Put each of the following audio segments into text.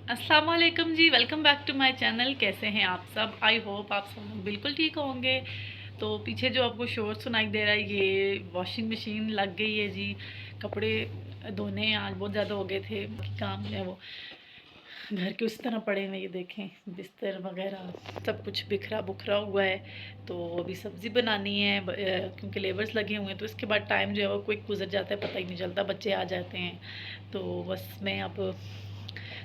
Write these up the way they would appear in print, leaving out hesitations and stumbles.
अस्सलाम वालेकुम जी, welcome back to my channel. कैसे हैं आप सब? आई होप आप सब लोग बिल्कुल ठीक होंगे। तो पीछे जो आपको शोर सुनाई दे रहा है, ये वॉशिंग मशीन लग गई है जी। कपड़े धोने आज बहुत ज़्यादा हो गए थे, बाकी काम जो है वो घर के उस तरह पड़े हुए, ये देखें बिस्तर वगैरह सब कुछ बिखरा बुखरा हुआ है। तो अभी सब्ज़ी बनानी है क्योंकि लेबर्स लगे हुए हैं, तो इसके बाद टाइम जो है वो क्विक गुजर जाता है, पता ही नहीं चलता, बच्चे आ जाते हैं। तो बस मैं अब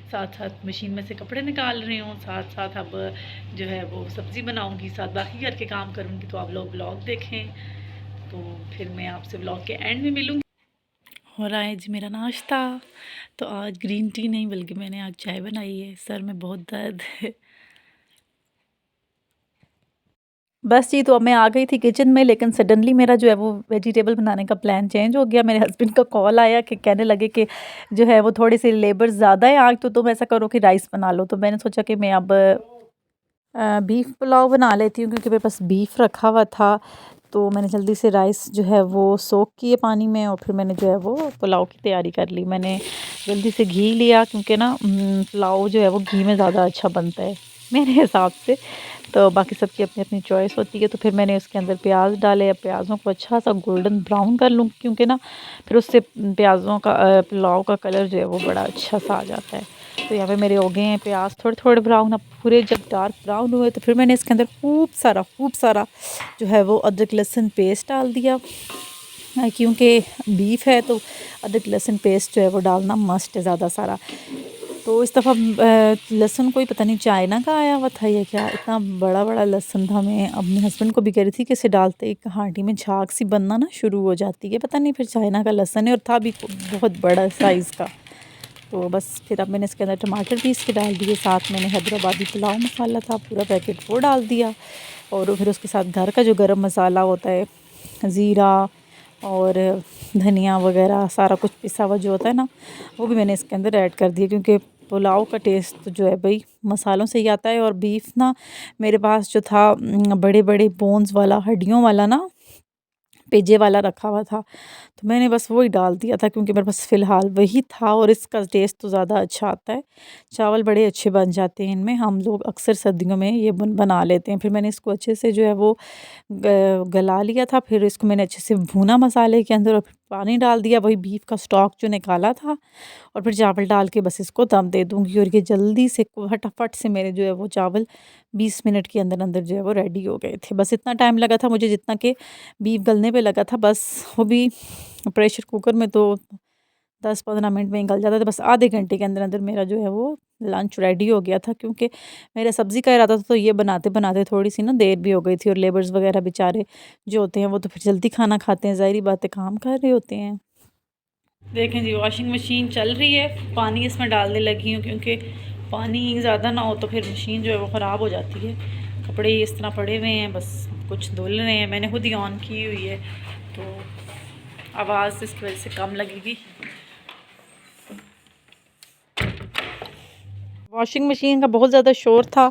साथ साथ मशीन में से कपड़े निकाल रही हूँ, साथ साथ अब जो है वो सब्ज़ी बनाऊँगी, साथ बाकी घर के काम करूँगी। तो आप लोग ब्लॉग देखें, तो फिर मैं आपसे ब्लॉग के एंड में मिलूँगी। हो रहा है जी मेरा नाश्ता। तो आज ग्रीन टी नहीं बल्कि मैंने आज चाय बनाई है। सर में बहुत दर्द है। बस जी, तो अब मैं आ गई थी किचन में, लेकिन सडनली मेरा जो है वो वेजिटेबल बनाने का प्लान चेंज हो गया। मेरे हस्बैंड का कॉल आया कि कहने लगे कि जो है वो थोड़ी सी लेबर ज़्यादा है आज, तो तुम ऐसा करो कि राइस बना लो। तो मैंने सोचा कि मैं अब बीफ पुलाव बना लेती हूँ, क्योंकि मेरे पास बीफ रखा हुआ था। तो मैंने जल्दी से राइस जो है वो सोक किए पानी में, और फिर मैंने जो है वो पुलाव की तैयारी कर ली। मैंने जल्दी से घी लिया, क्योंकि ना पुलाव जो है वो घी में ज़्यादा अच्छा बनता है मेरे हिसाब से। तो बाकी सबकी अपनी अपनी चॉइस होती है। तो फिर मैंने उसके अंदर प्याज डाले। अब प्याज़ों को अच्छा सा गोल्डन ब्राउन कर लूँ, क्योंकि ना फिर उससे प्याज़ों का पुलाव का कलर जो है वो बड़ा अच्छा सा आ जाता है। तो यहाँ पे मेरे हो गए हैं प्याज थोड़े थोड़े ब्राउन। अब पूरे जब डार्क ब्राउन हुए, तो फिर मैंने इसके अंदर खूब सारा जो है वो अदरक लहसुन पेस्ट डाल दिया। क्योंकि बीफ है तो अदरक लहसुन पेस्ट जो है वो डालना मस्ट है ज़्यादा सारा। तो इस दफ़ा लहसुन कोई पता नहीं चाइना का आया हुआ था या क्या, इतना बड़ा बड़ा लहसुन था। मैं अपने हस्बैंड को भी कह रही थी कि इसे डालते एक हांडी में झाग सी बनना ना शुरू हो जाती है, पता नहीं फिर चाइना का लहसुन है, और था भी बहुत बड़ा साइज़ का। तो बस फिर अब मैंने इसके अंदर टमाटर पीस के डाल दिए, साथ मैंने हैदराबादी पुलाव मसाला था पूरा पैकेट वो डाल दिया। और फिर उसके साथ घर का जो गरम मसाला होता है, ज़ीरा और धनिया वगैरह सारा कुछ पिसा हुआ जो होता है ना, वो भी मैंने इसके अंदर ऐड कर दिया, क्योंकि पुलाव का टेस्ट तो जो है भाई मसालों से ही आता है। और बीफ ना मेरे पास जो था बड़े बड़े बोन्स वाला, हड्डियों वाला ना, पेजे वाला रखा हुआ था। तो मैंने बस वही डाल दिया था, क्योंकि मेरे पास फ़िलहाल वही था, और इसका टेस्ट तो ज़्यादा अच्छा आता है। चावल बड़े अच्छे बन जाते हैं इनमें, हम लोग अक्सर सर्दियों में ये बना लेते हैं। फिर मैंने इसको अच्छे से जो है वो गला लिया था। फिर इसको मैंने अच्छे से भूना मसाले के अंदर, और फिर पानी डाल दिया, वही बीफ का स्टॉक जो निकाला था, और फिर चावल डाल के बस इसको दम दे दूँगी। और ये जल्दी से फटाफट से मेरे जो है वो चावल 20 मिनट के अंदर अंदर जो है वो रेडी हो गए थे। बस इतना टाइम लगा था मुझे जितना कि बीफ गलने पे लगा था। बस वो भी प्रेशर कुकर में तो 10-15 मिनट में ही गल जाता था। बस आधे घंटे के अंदर अंदर मेरा जो है वो लंच रेडी हो गया था, क्योंकि मेरा सब्ज़ी का इरादा था। तो ये बनाते बनाते थोड़ी सी ना देर भी हो गई थी, और लेबर्स वगैरह बेचारे जो होते हैं वो तो फिर जल्दी खाना खाते हैं, ज़ाहिर बात है काम कर रहे होते हैं। देखें जी, वॉशिंग मशीन चल रही है, पानी इसमें डालने लगी हूँ, क्योंकि पानी ज़्यादा ना हो तो फिर मशीन जो है वो ख़राब हो जाती है। कपड़े इस तरह पड़े हुए हैं, बस कुछ धुल रहे हैं, मैंने खुद ही ऑन की हुई है, तो आवाज़ इसकी वजह से कम लगेगी। वॉशिंग मशीन का बहुत ज़्यादा शोर था,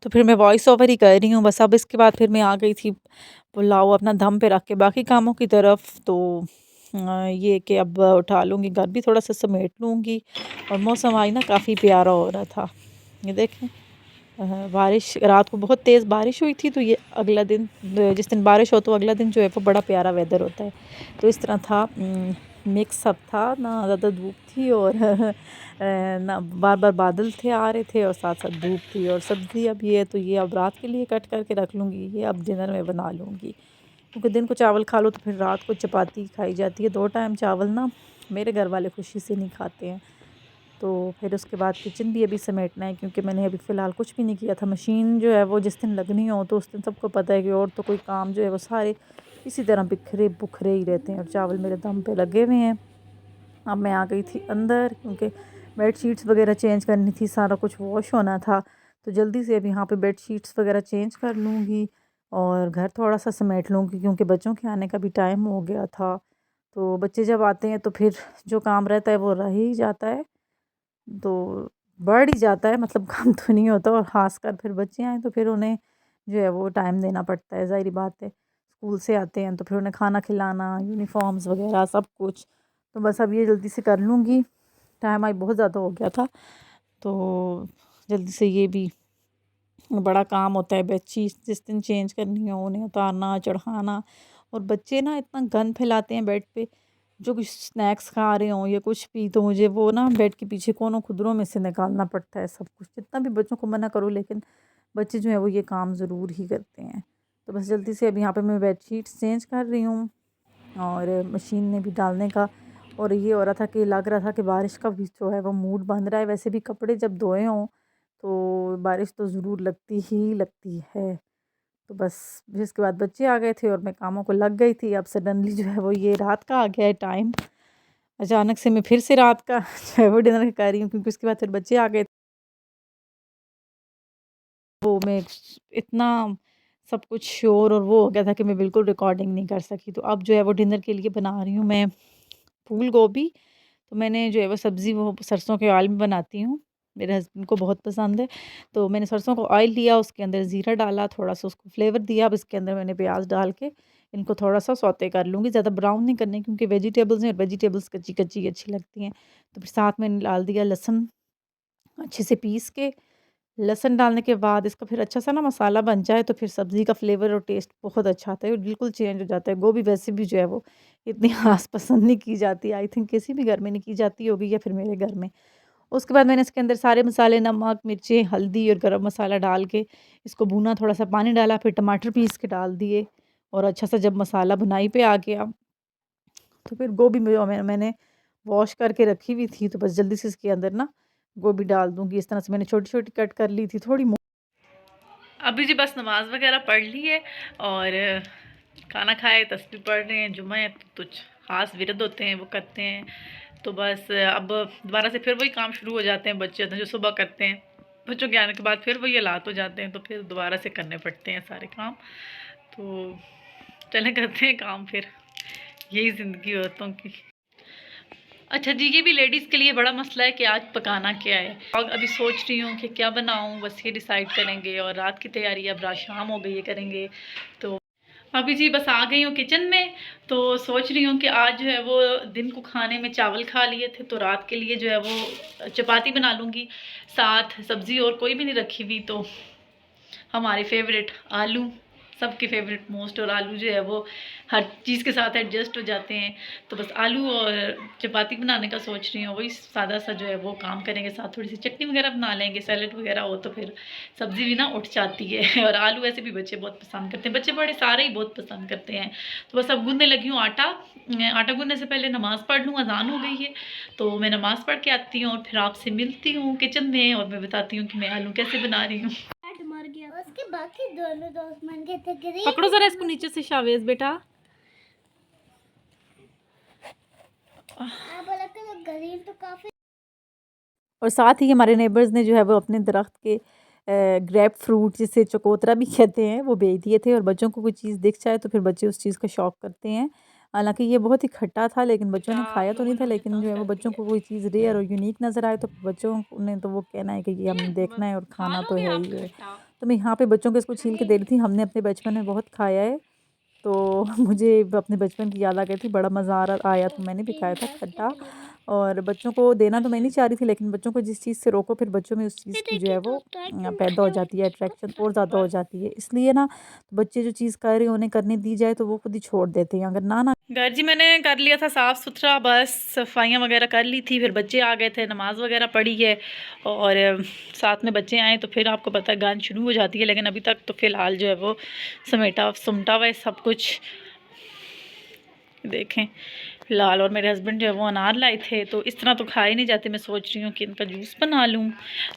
तो फिर मैं वॉइस ओवर ही कर रही हूँ बस। अब इसके बाद फिर मैं आ गई थी पुलाव अपना दम पे रख के बाकी कामों की तरफ। तो ये कि अब उठा लूँगी, घर भी थोड़ा सा समेट लूँगी। और मौसम आज ना काफ़ी प्यारा हो रहा था, ये देखें। बारिश रात को बहुत तेज़ बारिश हुई थी, तो ये अगला दिन जिस दिन बारिश हो तो अगला दिन जो है वो बड़ा प्यारा वेदर होता है। तो इस तरह था, मिक्स अप था, ना ज़्यादा धूप थी और ना बार बार बादल थे आ रहे थे, और साथ साथ धूप थी। और सब्ज़ी अब ये तो ये अब रात के लिए कट करके रख लूँगी, ये अब डिनर में बना लूँगी, क्योंकि दिन को चावल खा लो तो फिर रात को चपाती खाई जाती है। 2 टाइम चावल ना मेरे घर वाले खुशी से नहीं खाते हैं। तो फिर उसके बाद किचन भी अभी समेटना है, क्योंकि मैंने अभी फ़िलहाल कुछ भी नहीं किया था। मशीन जो है वो जिस दिन लगनी हो तो उस दिन सबको पता है कि और तो कोई काम जो है वो सारे इसी तरह बिखरे बुखरे ही रहते हैं। और चावल मेरे दम पे लगे हुए हैं। अब मैं आ गई थी अंदर, क्योंकि बेड शीट्स वगैरह चेंज करनी थी, सारा कुछ वॉश होना था। तो जल्दी से अब यहाँ पे बेड शीट्स वगैरह चेंज कर लूँगी, और घर थोड़ा सा समेट लूँगी, क्योंकि बच्चों के आने का भी टाइम हो गया था। तो बच्चे जब आते हैं तो फिर जो काम रहता है वो रह ही जाता है, तो बढ़ ही जाता है, मतलब कम तो नहीं होता। और ख़ासकर फिर बच्चे आएँ तो फिर उन्हें जो है वो टाइम देना पड़ता है, ज़ाहिर बात है। स्कूल से आते हैं तो फिर उन्हें खाना खिलाना, यूनिफ़ॉर्म्स वगैरह सब कुछ। तो बस अब ये जल्दी से कर लूँगी, टाइम आज बहुत ज़्यादा हो गया था। तो जल्दी से ये भी बड़ा काम होता है। बेडशीट जिस दिन चेंज करनी हो, उन्हें उतारना, चढ़ाना। और बच्चे ना इतना गंद फैलाते हैं बेड पे, जो कुछ स्नैक्स खा रहे हों या कुछ भी, तो मुझे वो ना बेड के पीछे कोनों खुदरों में से निकालना पड़ता है सब कुछ। जितना भी बच्चों को मना करो, लेकिन बच्चे जो हैं वो ये काम ज़रूर ही करते हैं। तो बस जल्दी से अब यहाँ पे मैं बेडशीट्स चेंज कर रही हूँ और मशीन में भी डालने का। और ये हो रहा था कि लग रहा था कि बारिश का भी जो है वो मूड बन रहा है। वैसे भी कपड़े जब धोए हों तो बारिश तो ज़रूर लगती ही लगती है। तो बस फिर इसके बाद बच्चे आ गए थे और मैं कामों को लग गई थी। अब सडनली जो है वो ये रात का आ गया है टाइम। अचानक से मैं फिर से रात का जो है वो डिनर कर रही हूँ, क्योंकि उसके बाद फिर बच्चे आ गए। वो मैं इतना सब कुछ शोर और वो हो गया था कि मैं बिल्कुल रिकॉर्डिंग नहीं कर सकी। तो अब जो है वो डिनर के लिए बना रही हूँ मैं फूल गोभी। तो मैंने जो है वो सब्ज़ी वो सरसों के ऑयल में बनाती हूँ, मेरे हस्बैंड को बहुत पसंद है। तो मैंने सरसों को ऑयल लिया, उसके अंदर ज़ीरा डाला, थोड़ा-सा उसको फ्लेवर दिया। अब इसके अंदर मैंने प्याज़ डाल के इनको थोड़ा-सा सौते कर लूँगी, ज़्यादा ब्राउन नहीं करने, क्योंकि वेजिटेबल्स हैं और वेजिटेबल्स कच्ची-कच्ची अच्छी लगती हैं। तो फिर साथ में डाल दिया लहसुन अच्छे से पीस के। लहसुन डालने के बाद इसका फिर अच्छा सा ना मसाला बन जाए, तो फिर सब्ज़ी का फ्लेवर और टेस्ट बहुत अच्छा आता है और बिल्कुल चेंज हो जाता है। गोभी वैसे भी जो है वो इतनी ख़ास पसंद नहीं की जाती, आई थिंक किसी भी घर में नहीं की जाती होगी या फिर मेरे घर में। उसके बाद मैंने इसके अंदर सारे मसाले नमक, मिर्चें, हल्दी और गरम मसाला डाल के इसको भूना, थोड़ा-सा पानी डाला, फिर टमाटर पीस के डाल दिए। और अच्छा सा जब मसाला भुनाई पे आ गया, तो फिर गोभी में जो मैंने वॉश करके रखी हुई थी, तो बस जल्दी से इसके अंदर ना गोभी डाल दूँगी। इस तरह से मैंने छोटी-छोटी कट कर ली थी, थोड़ी अभी जी बस नमाज़ वगैरह पढ़ ली है और खाना खाए, तस्बीह पढ़ रहे हैं। जुम्मा है तो कुछ ख़ास विरद होते हैं वो करते हैं। तो बस अब दोबारा से फिर वही काम शुरू हो जाते हैं। बच्चे जो सुबह करते हैं, बच्चों के आने के बाद फिर वही हालात हो जाते हैं, तो फिर दोबारा से करने पड़ते हैं सारे काम। तो चलें करते हैं काम फिर, यही ज़िंदगी औरतों की। अच्छा जी, ये भी लेडीज़ के लिए बड़ा मसला है कि आज पकाना क्या है। और अभी सोच रही हूँ कि क्या बनाऊँ, बस ये डिसाइड करेंगे। और रात की तैयारी, अब रात शाम हो गई है, करेंगे। तो अभी जी बस आ गई हूँ किचन में। तो सोच रही हूँ कि आज जो है वो दिन को खाने में चावल खा लिए थे, तो रात के लिए जो है वो चपाती बना लूँगी, साथ सब्ज़ी और कोई भी नहीं रखी हुई। तो हमारे फेवरेट आलू, सबके फेवरेट मोस्ट, और आलू जो है वो हर चीज़ के साथ एडजस्ट हो जाते हैं। तो बस आलू और चपाती बनाने का सोच रही हूँ, वही सादा सा जो है वो काम करेंगे, साथ थोड़ी सी चटनी वगैरह बना लेंगे, सैलेड वगैरह हो तो फिर सब्ज़ी भी ना उठ जाती है। और आलू वैसे भी बच्चे बहुत पसंद करते हैं, बच्चे बड़े सारे ही बहुत पसंद करते हैं। तो बस अब गूँधने लगी हूँ आटा। आटा गूँधने से पहले नमाज़ पढ़ लूँ, अज़ान हो गई है। तो मैं नमाज़ पढ़ के आती हूँ और फिर आपसे मिलती हूँ किचन में, और मैं बताती हूँ कि मैं आलू कैसे बना रही हूँ। मर गया, उसके बाकी दोनों दोस्त मन के थे ग्रीन। पकड़ो जरा इसको नीचे से शावेज बेटा। बोला तो ग्रीन तो काफी। और साथ ही हमारे नेबर्स ने जो है वो अपने दरख्त के ग्रेप फ्रूट, जिसे चकोतरा भी कहते हैं, वो बेच दिए थे। और बच्चों को कोई चीज़ दिख जाए तो फिर बच्चे उस चीज़ का शौक करते हैं। हालांकि ये बहुत ही खट्टा था, लेकिन बच्चों ने खाया तो नहीं था। लेकिन जो है वो बच्चों को कोई चीज़ रेयर और यूनिक नज़र आए तो बच्चों ने तो वो कहना है कि ये हमने देखना है और खाना तो है ही है। तो मैं यहाँ पे बच्चों को इसको छील के दे रही थी। हमने अपने बचपन में बहुत खाया है, तो मुझे अपने बचपन की याद आ गई थी, बड़ा मज़ा आ रहा आया, तो मैंने भी खाया था खट्टा। और बच्चों को देना तो मैं नहीं चाह रही थी, लेकिन बच्चों को जिस चीज़ से रोको फिर बच्चों में उस चीज़ की जो है वो पैदा हो जाती है, अट्रैक्शन और ज़्यादा हो जाती है। इसलिए ना बच्चे जो चीज़ कर रहे हैं उन्हें करने दी जाए तो वो खुद ही छोड़ देते हैं, अगर ना घर जी मैंने कर लिया था साफ़ सुथरा, बस सफाइयाँ वगैरह कर ली थी। फिर बच्चे आ गए थे, नमाज़ वगैरह पढ़ी है, और साथ में बच्चे आए तो फिर आपको पता है गान शुरू हो जाती है। लेकिन अभी तक तो फ़िलहाल जो है वो समेटा सुमटा हुआ है सब कुछ, देखें फ़िलहाल। और मेरे हस्बैंड जो है वो अनार लाए थे, तो इस तरह तो खाए नहीं जाते। मैं सोच रही हूँ कि इनका जूस बना लूँ।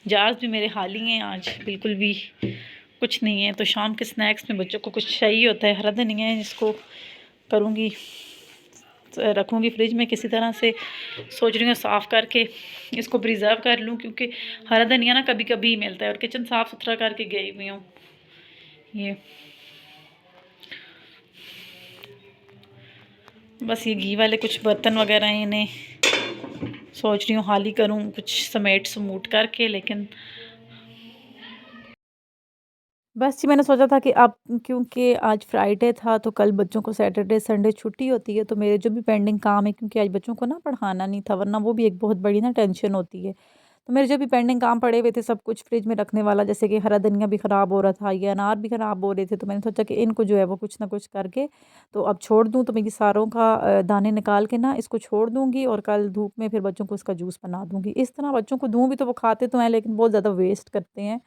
जार्स भी मेरे खाली हैं, आज बिल्कुल भी कुछ नहीं है। तो शाम के स्नैक्स में बच्चों को कुछ चाहिए होता है। हरा धनिया है, इसको करूँगी, रखूँगी फ्रिज में किसी तरह से। सोच रही हूँ साफ़ करके इसको प्रिजर्व कर लूँ, क्योंकि हरा धनिया ना कभी कभी मिलता है। और किचन साफ़ सुथरा करके गई हुई हूँ। ये बस ये घी वाले कुछ बर्तन वगैरह हैं, इन्हें सोच रही हूँ हाली करूँ कुछ समेट समूट करके। लेकिन बस जी मैंने सोचा था कि अब क्योंकि आज फ्राइडे था तो कल बच्चों को सैटरडे संडे छुट्टी होती है, तो मेरे जो भी पेंडिंग काम है, क्योंकि आज बच्चों को ना पढ़ाना नहीं था, वरना वो भी एक बहुत बड़ी ना टेंशन होती है। तो मेरे जो भी पेंडिंग काम पड़े हुए थे सब कुछ फ्रिज में रखने वाला, जैसे कि हरा धनिया भी ख़राब हो रहा था, ये अनार भी ख़राब हो रहे थे, तो मैंने सोचा कि इनको जो है वो कुछ ना कुछ करके तो अब छोड़ दूँ। तो मैं ये सारों का दाने निकाल के ना इसको छोड़ दूँगी और कल धूप में फिर बच्चों को इसका जूस बना दूँगी। इस तरह बच्चों को दूँ भी तो वो खाते तो हैं, लेकिन बहुत ज़्यादा वेस्ट करते हैं,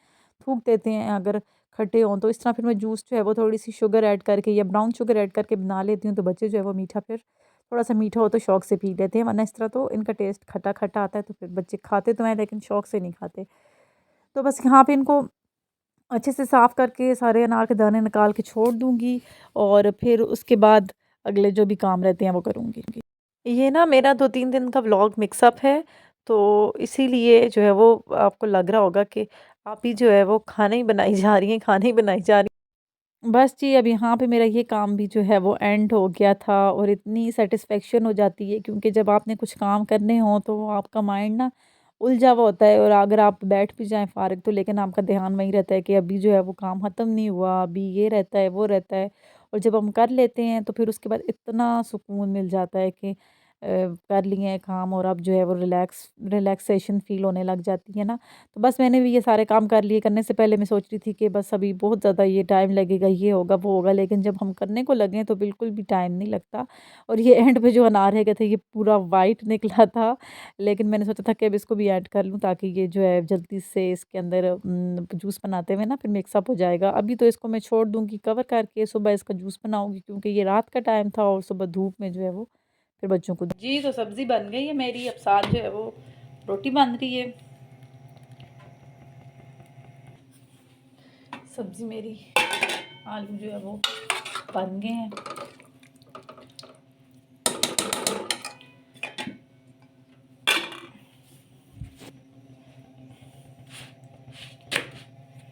थूक देते हैं अगर खट्टे हों। तो इस तरह फिर मैं जूस जो है वो थोड़ी-सी शुगर ऐड करके या ब्राउन शुगर ऐड करके बना लेती हूँ, तो बच्चे जो है वो मीठा फिर थोड़ा-सा मीठा हो तो शौक से पी लेते हैं, वरना इस तरह तो इनका टेस्ट खट्टा-खट्टा आता है, तो फिर बच्चे खाते तो हैं लेकिन शौक से नहीं खाते। तो बस यहाँ पे इनको अच्छे से साफ़ करके सारे अनार के दाने निकाल के छोड़ दूँगी और फिर उसके बाद अगले जो भी काम रहते हैं वो करूँगी। ये ना मेरा 2-3 दिन का व्लॉग मिक्सअप है, तो इसीलिए जो है वो आपको लग रहा होगा कि आप ही जो है वो खाना ही बनाई जा रही हैं, खाना ही बनाई जा रही हैं। बस जी, अब यहाँ पे मेरा ये काम भी जो है वो एंड हो गया था और इतनी सैटिस्फैक्शन हो जाती है, क्योंकि जब आपने कुछ काम करने हों तो आपका माइंड ना उलझा हुआ होता है, और अगर आप बैठ भी जाएँ फ़ारिग तो लेकिन आपका ध्यान वहीं रहता है कि अभी जो है वो काम ख़त्म नहीं हुआ, अभी ये रहता है, वो रहता है। और जब हम कर लेते हैं तो फिर उसके बाद इतना सुकून मिल जाता है कि कर लिए हैं काम और अब जो है वो रिलैक्सेशन फ़ील होने लग जाती है ना। तो बस मैंने भी ये सारे काम कर लिए। करने से पहले मैं सोच रही थी कि बस अभी बहुत ज़्यादा ये टाइम लगेगा, ये होगा, वो होगा, लेकिन जब हम करने को लगे तो बिल्कुल भी टाइम नहीं लगता। और ये एंड पे जो अनार रह गए थे ये पूरा वाइट निकला था, लेकिन मैंने सोचा था कि अब इसको भी ऐड कर लूँ ताकि ये जो है जल्दी से इसके अंदर जूस बनाते हुए ना फिर मिक्सअप हो जाएगा। अभी तो इसको मैं छोड़ दूँगी कवर करके, सुबह इसका जूस बनाऊँगी क्योंकि ये रात का टाइम था और सुबह धूप में जो है वो फिर बच्चों को जी। तो सब्ज़ी बन गई है मेरी, अब साथ जो है वो रोटी बन रही है। सब्ज़ी मेरी आलू जो है वो बन गए हैं।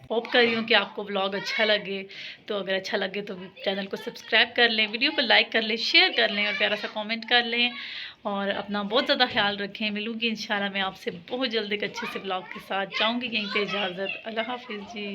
होप कर रही हूँ कि आपको व्लॉग अच्छा लगे, तो अगर अच्छा लगे तो चैनल को सब्सक्राइब कर लें, वीडियो को लाइक कर लें, शेयर कर लें और प्यारा सा कमेंट कर लें और अपना बहुत ज़्यादा ख्याल रखें। मिलूँगी इंशाल्लाह मैं आपसे बहुत जल्द एक अच्छे से व्लॉग के साथ। जाऊँगी यहीं पे इजाज़त। अल्लाह हाफ़िज़ जी।